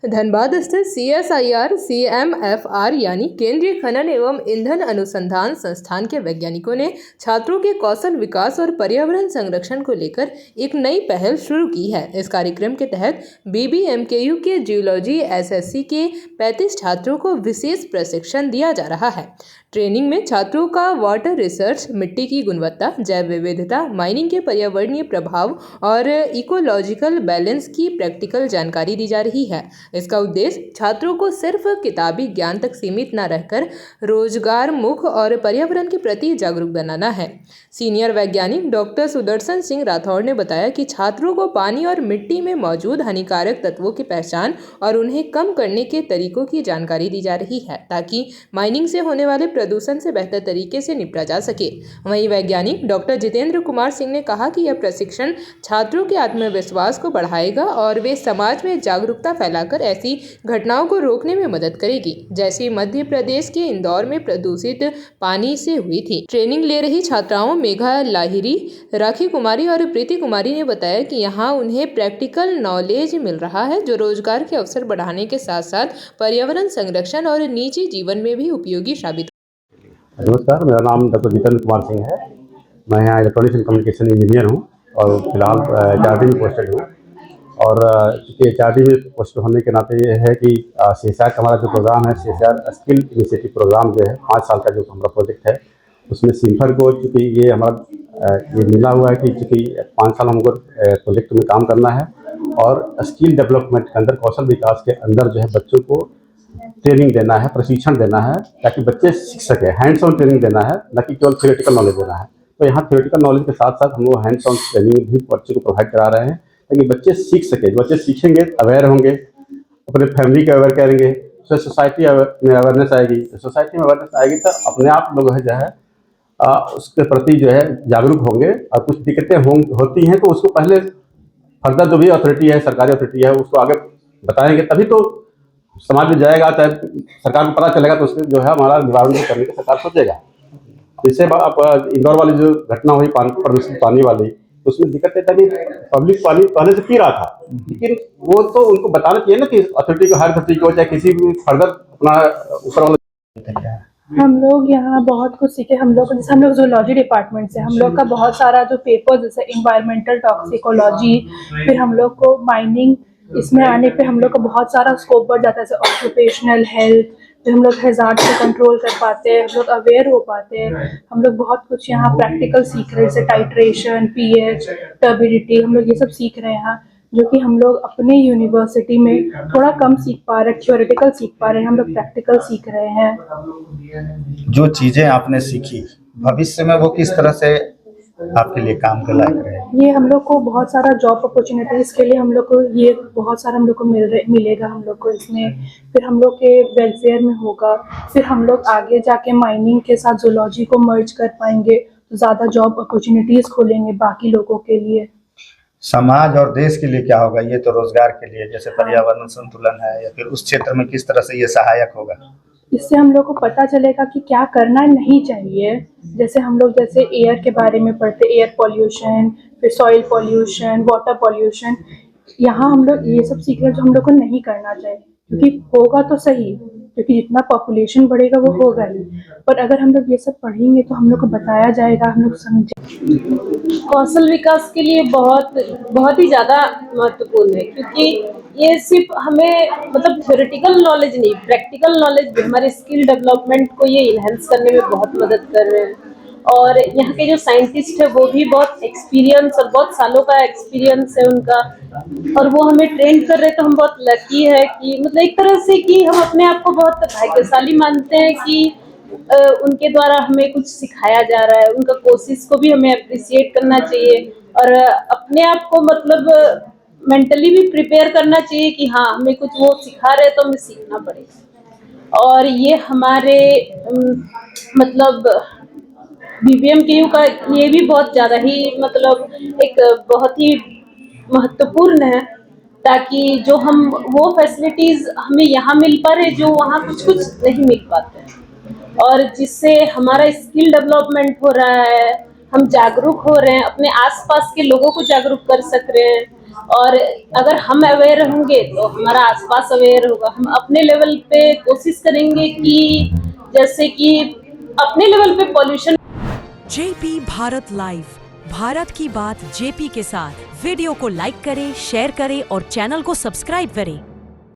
धनबाद स्थित CSIR CMFR यानी केंद्रीय खनन एवं ईंधन अनुसंधान संस्थान के वैज्ञानिकों ने छात्रों के कौशल विकास और पर्यावरण संरक्षण को लेकर एक नई पहल शुरू की है। इस कार्यक्रम के तहत BBMKU के जियोलॉजी SSC के 35 छात्रों को विशेष प्रशिक्षण दिया जा रहा है। ट्रेनिंग में छात्रों का वाटर रिसर्च, मिट्टी की गुणवत्ता, जैव विविधता, माइनिंग के पर्यावरणीय प्रभाव और इकोलॉजिकल बैलेंस की प्रैक्टिकल जानकारी दी जा रही है। इसका उद्देश्य छात्रों को सिर्फ किताबी ज्ञान तक सीमित न रहकर रोजगार मुख और पर्यावरण के प्रति जागरूक बनाना है। सीनियर वैज्ञानिक डॉक्टर सुदर्शन सिंह राठौड़ ने बताया कि छात्रों को पानी और मिट्टी में मौजूद हानिकारक तत्वों की पहचान और उन्हें कम करने के तरीकों की जानकारी दी जा रही है, ताकि माइनिंग से होने वाले प्रदूषण से बेहतर तरीके से निपटा जा सके। वहीं वैज्ञानिक डॉक्टर जितेंद्र कुमार सिंह ने कहा कि यह प्रशिक्षण छात्रों के आत्मविश्वास को बढ़ाएगा और वे समाज में जागरूकता फैलाकर ऐसी घटनाओं को रोकने में मदद करेगी, जैसे मध्य प्रदेश के इंदौर में प्रदूषित पानी से हुई थी। ट्रेनिंग ले रही छात्राओं मेघा लाहिरी, राखी कुमारी और प्रीति कुमारी ने बताया कि यहाँ उन्हें प्रैक्टिकल नॉलेज मिल रहा है, जो रोजगार के अवसर बढ़ाने के साथ साथ पर्यावरण संरक्षण और निजी जीवन में भी उपयोगी साबित। नमस्कार, मेरा नाम डॉक्टर जितेंद्र कुमार सिंह है। मैं यहाँ इलेक्ट्रॉनिक्स एंड कम्युनिकेशन इंजीनियर हूँ और फिलहाल HRD में पोस्टेड हूँ। और चूँकि HRD में पोस्ट होने के नाते ये है कि CSIR का हमारा जो प्रोग्राम है, CSIR स्किल इनिशिएटिव प्रोग्राम जो है 5 साल का जो हमारा प्रोजेक्ट है, उसमें सिम्फर को चूँकि ये हमारा ये मिला हुआ है कि चूँकि 5 साल हमको प्रोजेक्ट में काम करना है और स्किल डेवलपमेंट के अंदर, कौशल विकास के अंदर जो है बच्चों को ट्रेनिंग देना है, प्रशिक्षण देना है, ताकि बच्चे सीख सके। हैंड्स ऑन ट्रेनिंग देना है, न कि केवल थ्योरेटिकल नॉलेज देना है। तो यहाँ थ्योरेटिकल नॉलेज के साथ साथ हम लोग हैंड्स ऑन ट्रेनिंग भी बच्चे को प्रोवाइड करा रहे हैं, ताकि बच्चे सीख सके। बच्चे सीखेंगे, अवेयर होंगे, अपने फैमिली को अवेयर करेंगे, तो सोसाइटी में अवेयरनेस आएगी। सोसाइटी में अवेयरनेस आएगी तो अपने आप लोग है जो है उसके प्रति जो है जागरूक होंगे। और कुछ दिक्कतें होती हैं तो उसको पहले फर्दर जो भी अथॉरिटी है, सरकारी अथॉरिटी है, उसको आगे बताएंगे, तभी तो समाज में जाएगा। चाहे सरकार को पता चलेगा तो उसके जो है हमारा निवारण करने का सरकार सोचेगा। इससे आप इंदौर वाली जो घटना हुई प्रदूषित पानी वाली, तो उसमें दिक्कत है कि पब्लिक पानी पहले से पी रहा था, लेकिन वो तो उनको बताना चाहिए ना कि अथॉरिटी को, हर अथॉरिटी को, चाहे किसी भी फर्दर अपना ऊपर वाला। हम लोग यहाँ बहुत कुछ सीखे। हम लोग जैसे हम लोग जूलॉजी डिपार्टमेंट से, हम लोग का बहुत सारा जो पेपर जैसे इन्वायरमेंटल टॉक्सिकोलॉजी, फिर हम लोग को माइनिंग, इसमें आने पे हम लोग का बहुत सारा स्कोप बढ़ जाता है, जैसे ऑक्यूपेशनल हेल्थ, फिर हम लोग हैजार्ड को कंट्रोल कर पाते हैं, हम लोग अवेयर हो पाते हैं। हम लोग बहुत कुछ यहाँ प्रैक्टिकल सीख रहे हैं, जैसे टाइट्रेशन, pH, टर्बिडिटी, हम लोग ये सब सीख रहे हैं यहाँ, जो कि हम लोग अपने यूनिवर्सिटी में थोड़ा कम सीख पा रहे हैं। थ्योरेटिकल सीख पा रहे हैं, हम लोग प्रैक्टिकल सीख रहे हैं। जो चीजें आपने सीखी, भविष्य में वो किस तरह से आपके लिए काम के लायक रहे? ये हम लोग को बहुत सारा जॉब अपॉर्चुनिटीज के लिए हम लोग को ये बहुत सारा हम लोग को मिलेगा हम लोग को इसमें। फिर हम लोग के वेलफेयर में होगा। फिर हम लोग आगे जाके माइनिंग के साथ जूलॉजी को मर्ज कर पाएंगे, तो ज़्यादा जॉब अपॉर्चुनिटीज खोलेंगे बाकी लोगों के लिए। समाज और देश के लिए क्या होगा? ये तो रोजगार के लिए, जैसे पर्यावरण संतुलन है, या फिर उस क्षेत्र में किस तरह से ये सहायक होगा? इससे हम लोग को पता चलेगा कि क्या करना नहीं चाहिए। जैसे हम लोग जैसे एयर के बारे में पढ़ते, एयर पॉल्यूशन, फिर सॉइल पॉल्यूशन, वाटर पॉल्यूशन, यहाँ हम लोग ये सब सीख रहे हैं जो हम लोग को नहीं करना चाहिए, क्योंकि होगा तो सही, क्योंकि जितना पॉपुलेशन बढ़ेगा वो होगा ही, पर अगर हम लोग ये सब पढ़ेंगे तो हम लोग को बताया जाएगा, हम लोग समझेंगे। कौशल विकास के लिए बहुत ही ज़्यादा महत्वपूर्ण है, क्योंकि ये सिर्फ हमें मतलब थ्योरेटिकल नॉलेज नहीं, प्रैक्टिकल नॉलेज भी, हमारे स्किल डेवलपमेंट को ये इन्हेंस करने में बहुत मदद कर रहे हैं। और यहाँ के जो साइंटिस्ट है वो भी बहुत एक्सपीरियंस और बहुत सालों का एक्सपीरियंस है उनका, और वो हमें ट्रेन कर रहे हैं। तो हम बहुत लकी है कि मतलब एक तरह से कि हम अपने आप को बहुत भाग्यशाली मानते हैं कि उनके द्वारा हमें कुछ सिखाया जा रहा है। उनका कोशिश को भी हमें अप्रिशिएट करना चाहिए और अपने आप को मतलब मेंटली भी प्रिपेयर करना चाहिए कि हाँ, हमें कुछ वो सिखा रहे हैं तो हमें सीखना पड़ेगा। और ये हमारे मतलब BBMKU का ये भी बहुत ज़्यादा ही मतलब एक बहुत ही महत्वपूर्ण है, ताकि जो हम वो फैसिलिटीज़ हमें यहाँ मिल पा रहे जो वहाँ कुछ नहीं मिल पाते हैं, और जिससे हमारा स्किल डेवलपमेंट हो रहा है, हम जागरूक हो रहे हैं, अपने आसपास के लोगों को जागरूक कर सक रहे हैं। और अगर हम अवेयर होंगे तो हमारा आसपास अवेयर होगा। हम अपने लेवल पे कोशिश करेंगे कि जैसे कि अपने लेवल पे pollution. JP Bharat live, Bharat की बात जेपी के साथ। वीडियो को लाइक करें, शेयर करें और चैनल को सब्सक्राइब करें।